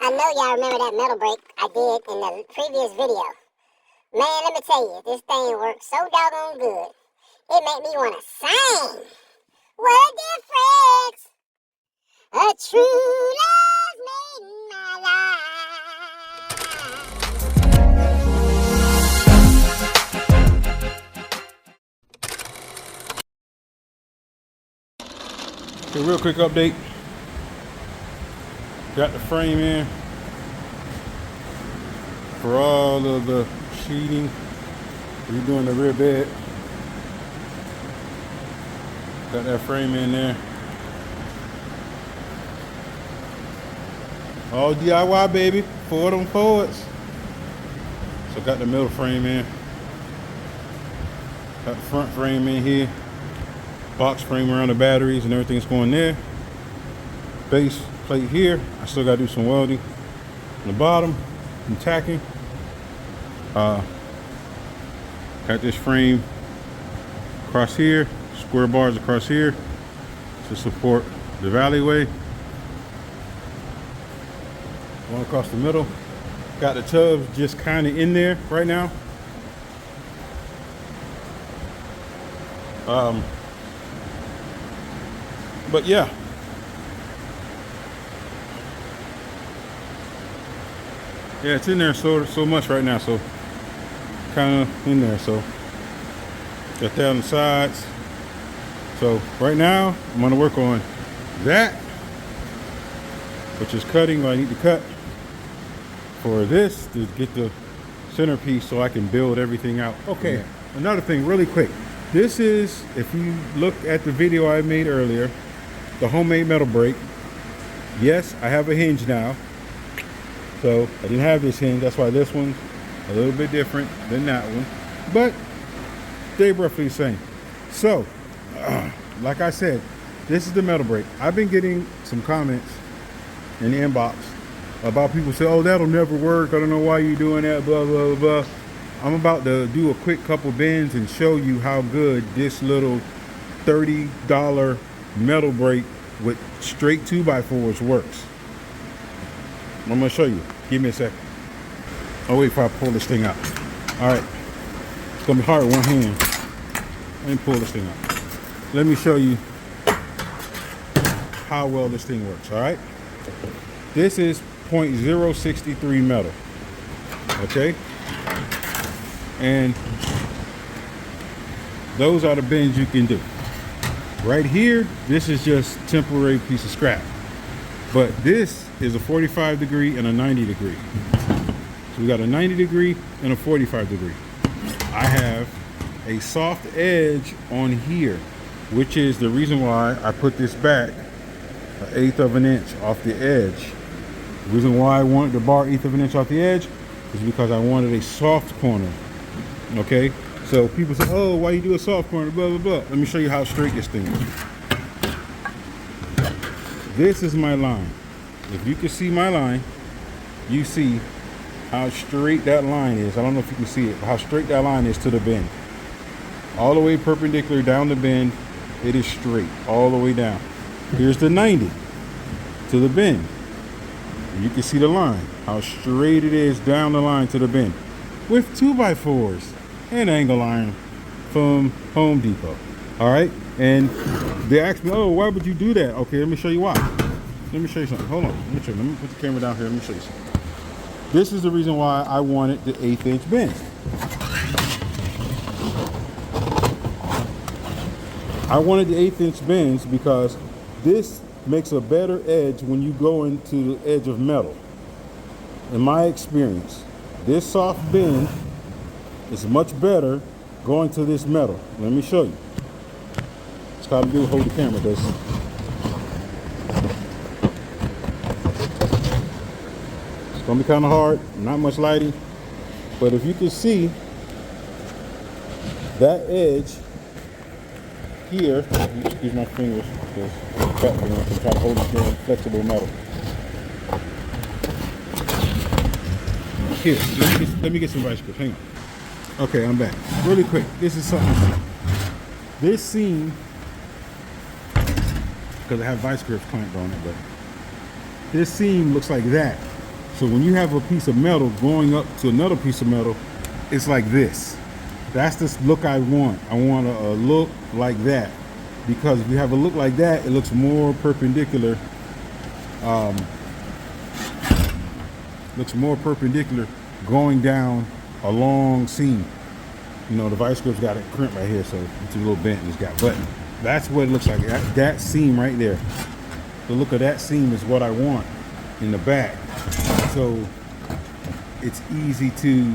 I know y'all remember that metal break I did in the previous video. Man, let me tell you, this thing works so doggone good. It made me want to sing. What a difference a true love made in my life. Okay, real quick update. Got the frame in for all of the sheeting. Redoing the rear bed. Got that frame in there. All DIY, baby. Forward on forwards. So got the middle frame in. Got the front frame in here. Box frame around the batteries and everything's going there. Base plate here. I still gotta do some welding on the bottom and tacking. Got this frame across here, square bars across here to support the alleyway. One across the middle. Got the tubs just kind of in there right now. But yeah. Yeah, it's in there so much right now, so kind of in there. So got that on the sides. So right now I'm gonna work on that, which is cutting what I need to cut for this to get the centerpiece so I can build everything out. Okay, another thing really quick. This is, if you look at the video I made earlier, the homemade metal brake. Yes, I have a hinge now. So I didn't have this hinge. That's why this one's a little bit different than that one. But they're roughly the same. So, like I said, this is the metal brake. I've been getting some comments in the inbox about people say, oh, that'll never work. I don't know why you're doing that, blah, blah, blah. I'm about to do a quick couple bends and show you how good this little $30 metal brake with straight 2x4s works. I'm gonna show you. Give me a second. I'll wait before I pull this thing out. All right. It's gonna be hard with one hand. Let me pull this thing out. Let me show you how well this thing works, all right? This is .063 metal, okay? And those are the bends you can do. Right here, this is just temporary piece of scrap. But this is a 45 degree and a 90 degree. So we got a 90 degree and a 45 degree. I have a soft edge on here, which is the reason why I put this back 1/8 of an inch off the edge. The reason why I wanted to bar 1/8 of an inch off the edge is because I wanted a soft corner. Okay, so people say, oh, why you do a soft corner, blah, blah, blah. Let me show you how straight this thing is. This is my line. If you can see my line, you see how straight that line is. I don't know if you can see it, but how straight that line is to the bend. All the way perpendicular down the bend, it is straight, all the way down. Here's the 90 to the bend. You can see the line, how straight it is down the line to the bend. With 2x4s and angle iron from Home Depot. All right, and they asked me, oh, why would you do that? Okay, let me show you why. Let me show you something. Hold on, let me put the camera down here. Let me show you something. This is the reason why I wanted the 1/8 inch bend. I wanted the 1/8 inch bends because this makes a better edge when you go into the edge of metal. In my experience, this soft bend is much better going to this metal. Let me show you. It's how to do hold the camera, because it's gonna be kind of hard, not much lighting, but if you can see that edge here, excuse my fingers, because I'm trying to hold this flexible metal. Here, let me get some vice grip. Hang on. Okay, I'm back. Really quick, this is something. This seam, because I have vice grips clamped on it, but this seam looks like that. So when you have a piece of metal going up to another piece of metal, it's like this. That's the look I want. I want a look like that, because if you have a look like that, it looks more perpendicular. Looks more perpendicular going down a long seam. You know, the vice grip's got a crimp right here, so it's a little bent. It's got, but that's what it looks like. That seam right there. The look of that seam is what I want in the back. So it's easy to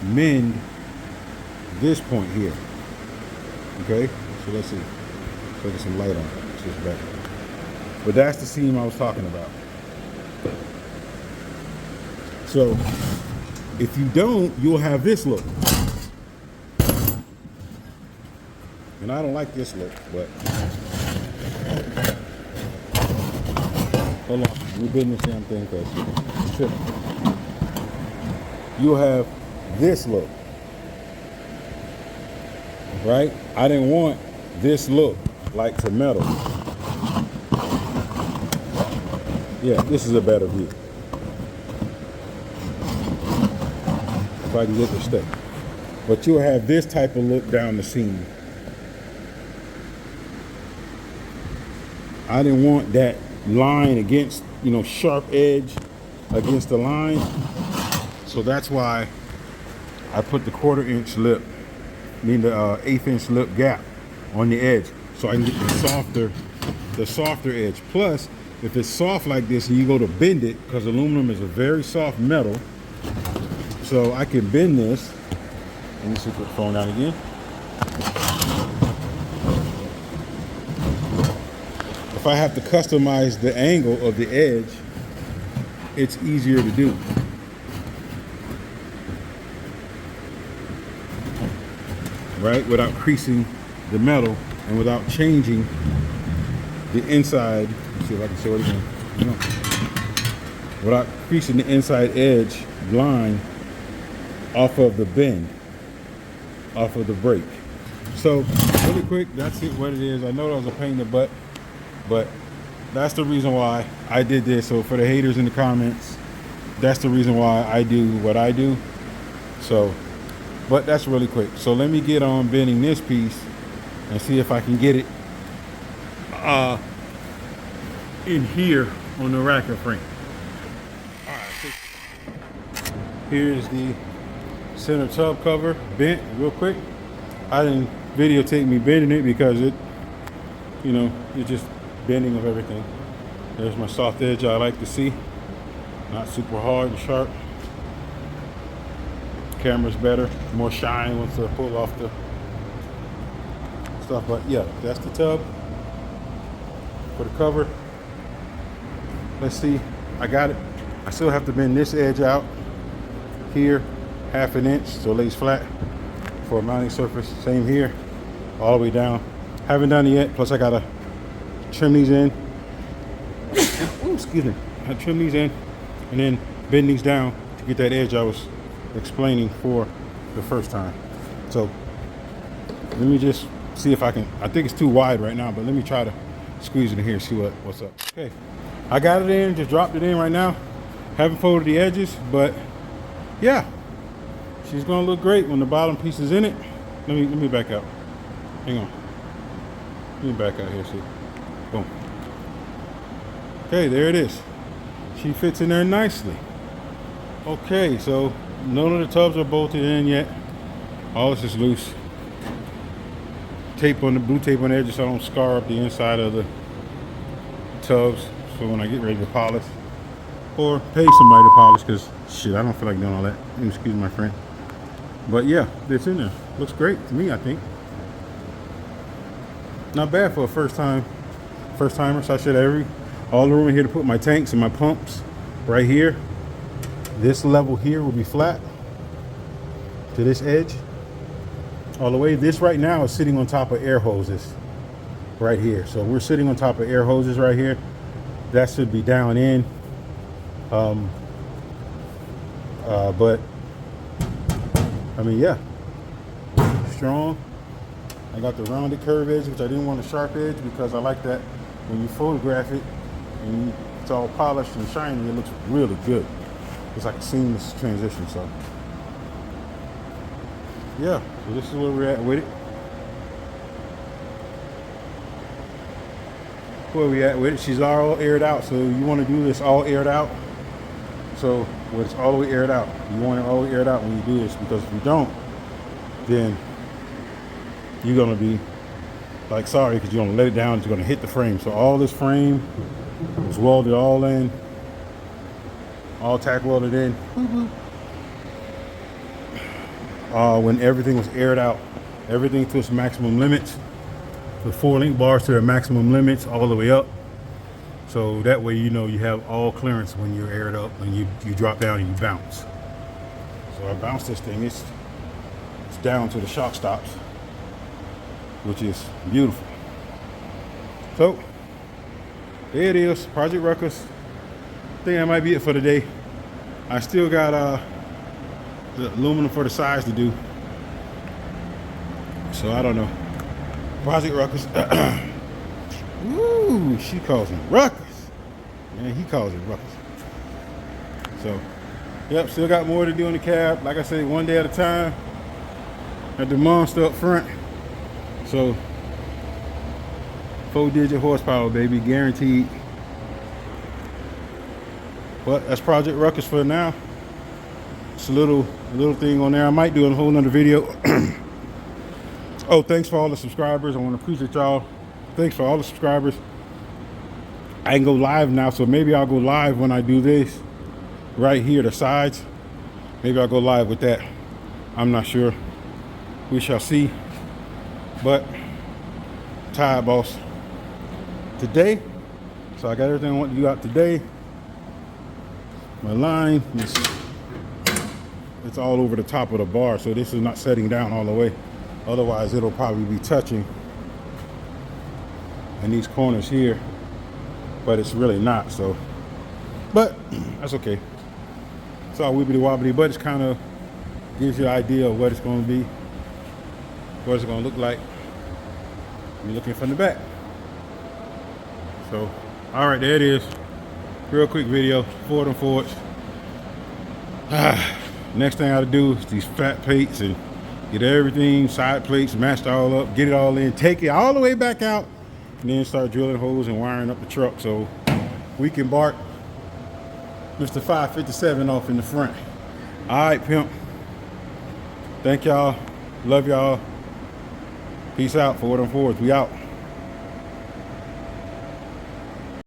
mend this point here. Okay, so let's see. So get some light on it. It's just better. But that's the seam I was talking about. So if you don't, you'll have this look. And I don't like this look, but hold on, let me bend this damn thing because it's tripping. You'll have this look, right? I didn't want this look like to metal. Yeah, this is a better view. If I can get the stick. But you'll have this type of look down the seam. I didn't want that line against, you know, sharp edge against the line. So that's why I put the 1/4 inch lip, the 1/8 inch lip gap on the edge, so I can get the softer edge. Plus, if it's soft like this and you go to bend it, because aluminum is a very soft metal, so I can bend this. Let me see, put the phone down again. If I have to customize the angle of the edge, it's easier to do. Right? Without creasing the metal and without changing the inside. Let's see if I can show it again. No. Without creasing the inside edge line off of the bend, off of the break. So really quick, that's it, what it is. I know that was a pain in the butt, but that's the reason why I did this. So for the haters in the comments, that's the reason why I do what I do. So, but that's really quick. So let me get on bending this piece and see if I can get it in here on the racker frame. All right, here's the center tub cover bent real quick. I didn't videotape me bending it because it, you know, it's just bending of everything. There's my soft edge I like to see. Not super hard and sharp. Camera's better, more shine once I pull off the stuff. But yeah, that's the tub for the cover. Let's see, I got it. I still have to bend this edge out here, 1/2 inch, so it lays flat for a mounting surface. Same here, all the way down. Haven't done it yet, plus I gotta trim these in. Ooh, excuse me. I trim these in and then bend these down to get that edge I was explaining for the first time. So let me just see if I can. I think it's too wide right now, but let me try to squeeze it in here, see what's up. Okay, I got it in, just dropped it in right now. Haven't folded the edges, but yeah, she's gonna look great when the bottom piece is in it. Let me back out. Hang on. Let me back out here, see. Boom. Okay, there it is. She fits in there nicely. Okay, so none of the tubs are bolted in yet. All this is loose. Tape on the blue tape on the edges so I don't scar up the inside of the tubs. So when I get ready to polish, or pay somebody to polish, because shit, I don't feel like doing all that. Excuse my friend. But yeah, it's in there. Looks great to me, I think. Not bad for a first timer. So I should have all the room in here to put my tanks and my pumps right here. This level here will be flat to this edge all the way. This right now is sitting on top of air hoses right here. So we're sitting on top of air hoses right here. That should be down in. But I mean, yeah, strong. I got the rounded curve edge, which I didn't want a sharp edge because I like that when you photograph it and it's all polished and shiny, it looks really good. it's like a seamless transition. So yeah, so this is where we're at with it. Where we at with it? She's all aired out. So you want to do this all aired out. So when it's all the way aired out, you want it all the way aired out when you do this, because if you don't, then you're gonna be like sorry, because you're gonna let it down. It's gonna hit the frame. So all this frame is welded all in, all tack welded in. When everything was aired out, everything to its maximum limits, the 4 link bars to their maximum limits all the way up. So that way you know you have all clearance when you're aired up and you drop down and you bounce. So I bounced this thing. It's down to the shock stops, which is beautiful. So there it is, Project Ruckus. I think that might be it for today. I still got the aluminum for the sides to do. So I don't know. Project Ruckus. Ooh, she calls him Ruckus. Man, he calls it Ruckus. So, yep, still got more to do in the cab. Like I said, one day at a time. Got the monster up front. So, 4-digit horsepower, baby, guaranteed. But that's Project Ruckus for now. It's a little thing on there. I might do a whole nother video. Oh, thanks for all the subscribers. I want to appreciate y'all. Thanks for all the subscribers. I can go live now, so maybe I'll go live when I do this right here, the sides. Maybe I'll go live with that. I'm not sure. We shall see. But Tide Boss today. So I got everything I want to do out today. My line is, it's all over the top of the bar, so this is not setting down all the way. Otherwise, it'll probably be touching in these corners here, but it's really not. So, but that's okay. It's all wibbly wobbly, but it's kind of gives you an idea of what it's going to be, what it's going to look like when you're looking from the back. So, all right, there it is. Real quick video, Ford and Fords. Next thing I gotta do is these fat plates and get everything, side plates, matched all up, get it all in, take it all the way back out, and then start drilling holes and wiring up the truck so we can bark Mr. 557 off in the front. All right, pimp. Thank y'all. Love y'all. Peace out, Ford and Fords. We out.